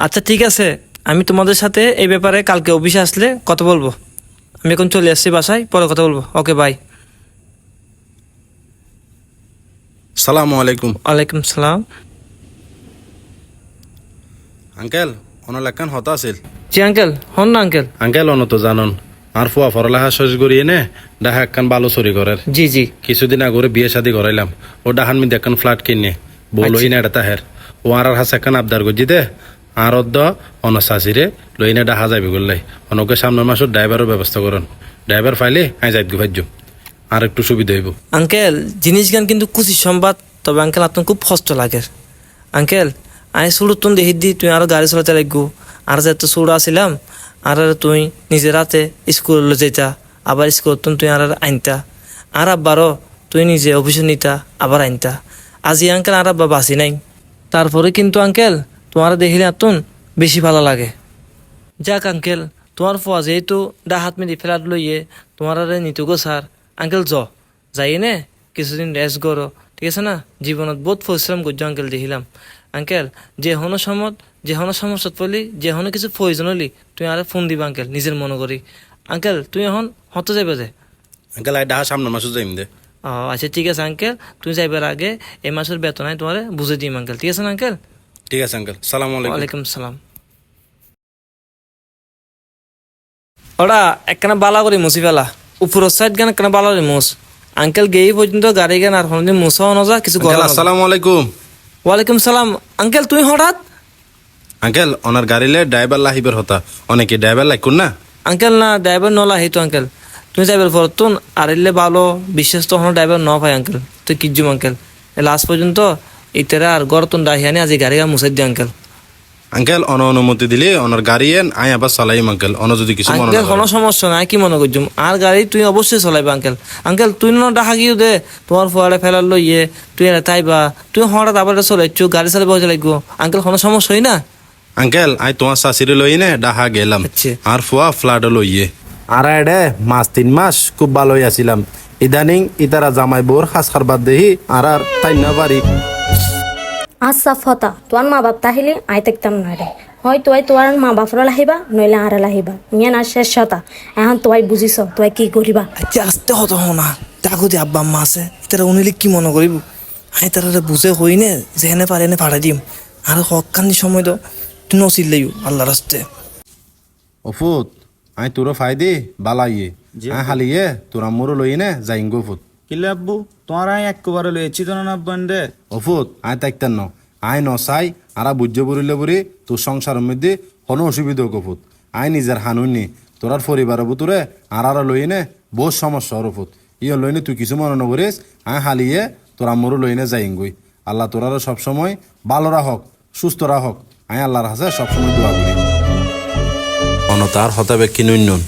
আচ্ছা ঠিক আছে, আমি তোমাদের সাথে এই ব্যাপারে কালকে অফিসে আসলে কথা বলবো। আমি এখন চলে আসছি বাসায়, পরে কথা বলবো। Okay bye. সালামু আলাইকুম। ওয়ালাইকুম সালাম। আঙ্কেল অনলাকান হতা আছিল। জি আঙ্কেল, হন না আঙ্কেল। আঙ্কেল অন তো জানন আর ফুয়া ফরলাহা শেষ করিয়ে নে ডাহা একখান বালু চুরি করার। জি জি। কিছুদিন আগে বিয়ে শাদি করাইলাম, ও ডাহান মিদ একখান ফ্ল্যাট কিনে বলই না এটা তাহের ও আর হাস একখান আবদার করছি দে আর অনসাচিরে লইনে ডাহা যাবি করলাই অনকে সামনের মাসের ড্রাইভারের ব্যবস্থা করুন। ড্রাইভার ফাইলে আই যাই ভাজ্য আর একটু সুবিধা হইব। আঙ্কেল জিনিস গান কিন্তু খুশি সংবাদ, তবে আঙ্কেল আপনার খুব কষ্ট লাগে। আঙ্কেল আমি সুরতুন দেখি দি তুই আরো গাড়ি চলাতে লাগবো, আর যে তো সুর আসিলাম আর তুই নিজের রাতে স্কুলে যেতা, আবার স্কুল তুই আর আনতা, আর আব্বারও তুই নিজে অফিসে নিতা আবার আনতা। আজি আঙ্কেল আর আব্বা বাসি নাই, তারপরে কিন্তু আঙ্কেল তোমার দেখিলে আতুন বেশি ভালো লাগে। যাক আঙ্কেল, তোমার ফোয়া যেহেতু হাত মেদি ফেলাত লইয়ে তোমার নিতু গো স্যার। আঙ্কেল যাই নে কিছুদিন রেস্ট করো, ঠিক আছে না? জীবনত বহুত পরিশ্রম করছো আঙ্কেল দেখিলাম। আঙ্কেল যে হনো সমস্যা পড়লি, যে হনো কিছু প্রয়োজন হলি তুই আর ফোন দিবা আঙ্কেল, নিজের মনে করি। আঙ্কেল তুই এখন হতে যাবে যে আঙ্কেল আই ডাহা সামনের মাসে যাইম দে। ও আচ্ছা ঠিক আছে আঙ্কেল, তুই যাইবার আগে এই মাসের বেতন আমি তোমার বুঝে দিম আঙ্কেল, ঠিক আছে না আঙ্কেল? ঠিক আছে আঙ্কেল, সালাম আলাইকুম। ওয়ালাইকুম সালাম। ওরা একখানা বালা করে মুছি ফেলা, উপরের সাইড গান একখানা বালা করে মুছ। আঙ্কেল গেই পর্যন্ত গাড়ি গান আর কোনোদিন মুছাও না যা কিছু আঙ্কেল আসসালামু আলাইকুম। ওয়ালাইকুম সালাম। আঙ্কেল তুই হঠাৎ? আঙ্কেল ওনার গাড়িলে ড্রাইভার লাহিবের হতা, অনেকে ড্রাইভার লাইকুন না। আঙ্কেল না ড্রাইভার নলা হিতো আঙ্কেল, তুমি যাইবার পর তুন আর এলে ভালো বিশেষ তো হনো ড্রাইভার ন পাই আঙ্কেল, তুই কিজুম আঙ্কেল লাস্ট পর্যন্ত ইতারা আর গড় তুন ডাহিয়ানি আজ গাড়ি গা মুছাই দি আঙ্কেল। আঙ্কেল অনুমতি দিলে ওনার গাড়ি এন আই আবার চালাইম আঙ্কেল, যদি কিছু মনে আঙ্কেল কোনো সমস্যা নাই, কি মনে করছুম আর গাড়ি তুই অবশ্যই চলাইবা আঙ্কেল। আঙ্কেল তুই ন ডাহা গিয়ে দে তোমার ফোয়ারে ফেলার লইয়ে তুই এরা তাইবা, তুই হঠাৎ আবার চলাইছু গাড়ি চালাইবা লাগবো আঙ্কেল, কোনো সমস্যা হই না। আঙ্কেল আই তোমার শাশুড়ি লই নে ডাহা গেলাম আচ্ছা। আর ফুয়া ফ্ল্যাট লইয়ে আর এডে মাস 3 মাস খুব ভালোই আছিলাম। ইদানিং ইতারা জামাই বোর হাস খারবার দেহি আর তাই না পারি। আচ্ছা ফতা তোর মা বাপ তাহিলে আই দেখতাম না রে, হয় তোয়াই তোর মা বাপরা লাহিবা নইলে আর লাহিবা, ইয়ে না শেষ কথা। এখন তোয়াই বুঝিস তোয়াই কি করিবা। আচ্ছা আসতে হতো না দেখো যে আব্বা আম্মা আছে তারা উনিলে কি মনে করিব, আমি তারা বুঝে হই নে যেখানে পারে এনে পাঠাই দিম। আর হকানি সময় তো তুই নসিল লাইও আল্লাহ রাস্তে। অফুত আই তোর ফাইদে বালাইয়ে আই হালিয়ে তোরা মোর লই নে যাইং গফুত। কিলে আব্বু তোমার আই একবারে লইছি তো না আব্বান দে অফুত আই তাইতেন ন আই নসাই আর বুঝে বরিলে বরি তোর সংসারের মধ্যে কোনো অসুবিধা গফুত। আই নিজের হানুনি তোরার পরিবার বুতুরে আর লই নে বহুত সমস্যা রফুত। ইয়ে লইনে তুই কিছু মনে নকরিস, আই হালিয়ে তোরা মোর লইনে যাইং গই। আল্লাহ তোরারও সবসময় ভালো রাখক সুস্থ রাখক, আই আল্লাহর হাতে সবসময় দোয়া করি। অনতার হতাবে কিনুন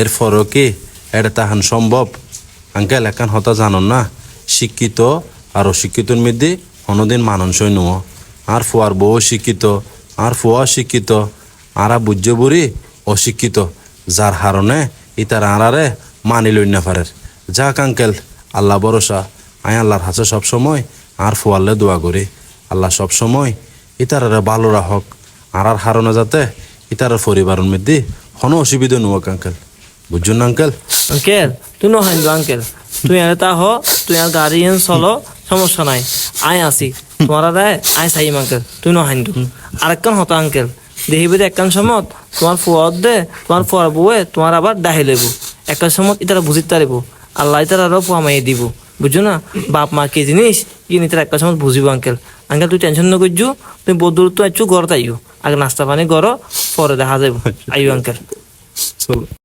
এর ফরও কি এটা তাহান সম্ভব? আঙ্কেল একান হতা জানন না, শিক্ষিত আর অশিক্ষিতর মধ্যে কোনোদিন মাননসই নয়। আর ফুয়ার বউ শিক্ষিত আর ফুয়া শিক্ষিত আর বুঝে বুড়ি অশিক্ষিত, যার হারণে ইতার আড়ারে মানি লই না পারে। যাক আঙ্কেল আল্লাহ ভরসা, আই আল্লাহর হাতে সবসময় আর ফুয়ারলে দোয়া করি আল্লাহ সবসময় ইতারে ভালো রাখক আর হারণে যাতে ইতার পরিবারের মধ্যে কোনো অসুবিধা নোক আঙ্কেল, বুঝুন না আঙ্কেল? আঙ্কেল তুই নহাইন আঙ্কেল, তুই আর তা হ তুই আর গাড়ি এন চলো সমস্যা নাই, আয় আসি তোমার আয় চাইম আঙ্কেল, তুই নহাইন। আরেকখান হতো আঙ্কেল দেখিবে একখান সময় তোমার ফুয়ার দে তোমার ফুয়ার বউয়ে তোমার আবার ডাহি লইব, একটা সময় ইতারা বুঝিতে পারিব আল্লাহ ইতার আরো ফুয়া মাইয়ে দিব, বুঝছো না? বাপ মা কি জিনিস কি নিতে একটা সময় বুঝিব আঙ্কেল। আঙ্কেল তুই টেনশন না করছু, তুমি বহুত দূর তো আইছু ঘর তাইও আগে নাস্তা পানি করো পরে দেখা যাইব। আইও আঙ্কেল।